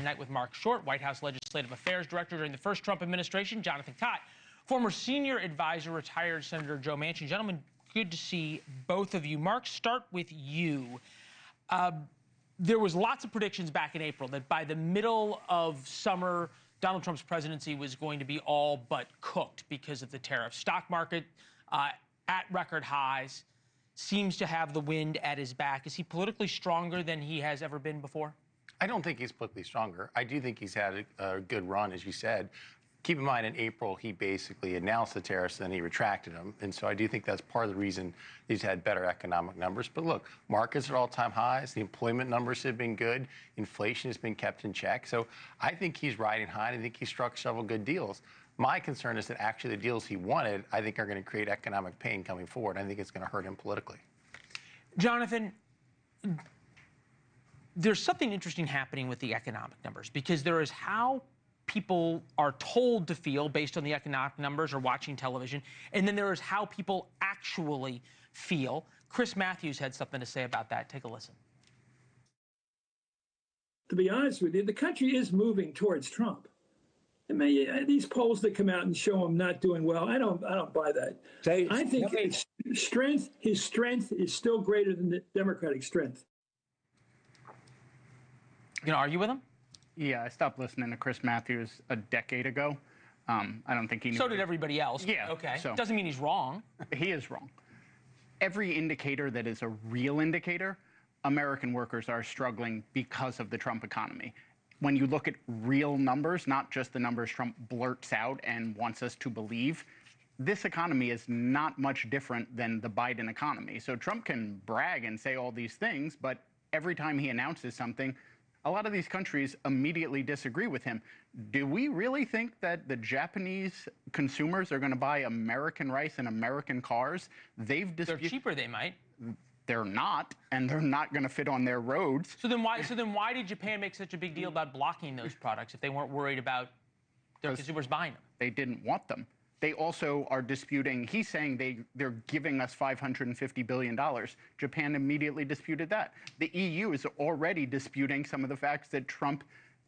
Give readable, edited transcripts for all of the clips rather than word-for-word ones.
tonight with Marc, White House Legislative Affairs Director during the first Trump administration, Jonathan Kott, former senior advisor, retired Senator Joe Manchin. Gentlemen, good to see both of you. Marc, start with you. There was lots of predictions back in April that by the middle of summer, Donald Trump's presidency was going to be all but cooked because of the tariffs. Stock market at record highs, seems to have the wind at his back. Is he politically stronger than he has ever been before? I don't think he's politically stronger. I do think he's had a good run, as you said. Keep in mind, in April, he basically announced the tariffs, and then he retracted them. And so I do think that's part of the reason he's had better economic numbers. But look, markets are all-time highs. The employment numbers have been good. Inflation has been kept in check. So I think he's riding high. I think he struck several good deals. My concern is that actually the deals he wanted, I think, are going to create economic pain coming forward. I think it's going to hurt him politically. Jonathan, there's something interesting happening with the economic numbers, because there is how people are told to feel based on the economic numbers or watching television, and then there is how people actually feel. Chris Matthews had something to say about that. Take a listen. To be honest with you, the country is moving towards Trump. I mean, these polls that come out and show him not doing well, I don't buy that. I think his strength is still greater than the Democratic strength. You gonna argue with him? Yeah, I stopped listening to Chris Matthews a decade ago. I don't think he knew. So did everybody else. Yeah. Okay. So doesn't mean he's wrong. He is wrong. Every indicator that is a real indicator, American workers are struggling because of the Trump economy. When you look at real numbers, not just the numbers Trump blurts out and wants us to believe, this economy is not much different than the Biden economy. So Trump can brag and say all these things, but every time he announces something, a lot of these countries immediately disagree with him. Do we really think that the Japanese consumers are going to buy American rice and American cars? They're cheaper, they might. They're not, and they're not going to fit on their roads. So then why did Japan make such a big deal about blocking those products if they weren't worried about their consumers buying them? They didn't want them. They also are disputing, he's saying they're giving us $550 billion. Japan immediately disputed that. The EU is already disputing some of the facts that Trump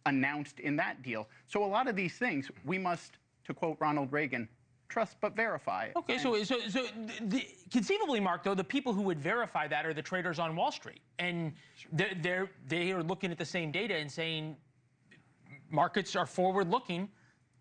announced in that deal. So a lot of these things, we must, to quote Ronald Reagan, trust but verify. Okay, conceivably, Marc, though, the people who would verify that are the traders on Wall Street. And they are looking at the same data and saying markets are forward-looking.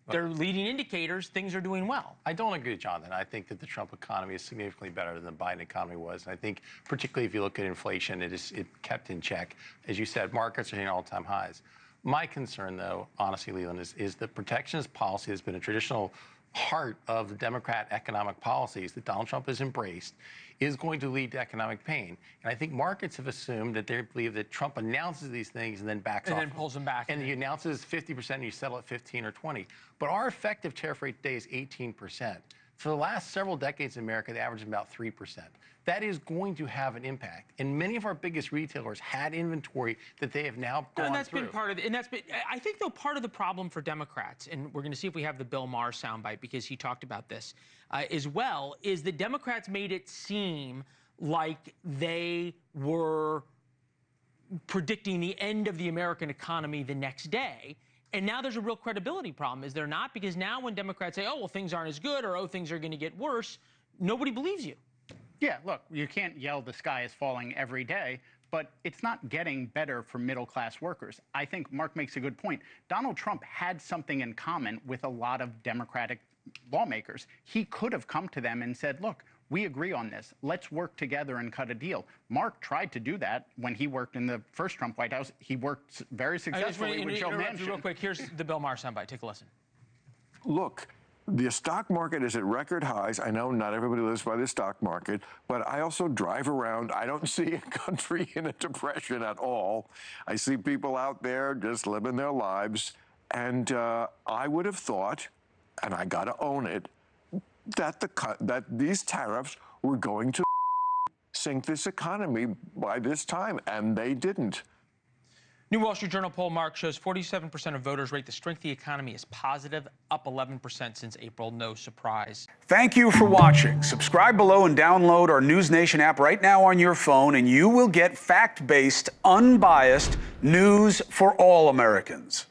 They're leading indicators. Things are doing well. I don't agree with Jonathan. I think that the Trump economy is significantly better than the Biden economy was. And I think, particularly if you look at inflation, it kept in check. As you said, markets are hitting all-time highs. My concern, though, honestly, Leland, is the protectionist policy has been a traditional heart of the Democrat economic policies that Donald Trump has embraced is going to lead to economic pain. And I think markets have assumed that they believe that Trump announces these things and then backs off. And then pulls them back. And he announces 50% and you settle at 15 or 20. But our effective tariff rate today is 18%. For the last several decades in America, the average is about 3%. That is going to have an impact. And many of our biggest retailers had inventory that they have now gone and that's through. Been part of it. And that's been, I think, though, part of the problem for Democrats, and we're going to see if we have the Bill Maher soundbite because he talked about this as well, is that Democrats made it seem like they were predicting the end of the American economy the next day. And now there's a real credibility problem, is there not? Because now when Democrats say, oh, well, things aren't as good, or oh, things are going to get worse, nobody believes you. Yeah, look, you can't yell the sky is falling every day, but it's not getting better for middle-class workers. I think Marc makes a good point. Donald Trump had something in common with a lot of Democratic lawmakers. He could have come to them and said, look, we agree on this. Let's work together and cut a deal. Marc tried to do that when he worked in the first Trump White House. He worked very successfully with Joe Manchin. Real quick, here's the Bill Maher soundbite. Take a listen. Look, the stock market is at record highs. I know not everybody lives by the stock market, but I also drive around. I don't see a country in a depression at all. I see people out there just living their lives. And I would have thought, and I got to own it, that these tariffs were going to sink this economy by this time, and they didn't. New Wall Street Journal poll, Marc, shows 47% of voters rate the strength of the economy as positive, up 11% since April. No surprise. Thank you for watching. Subscribe below and download our NewsNation app right now on your phone, and you will get fact-based, unbiased news for all Americans.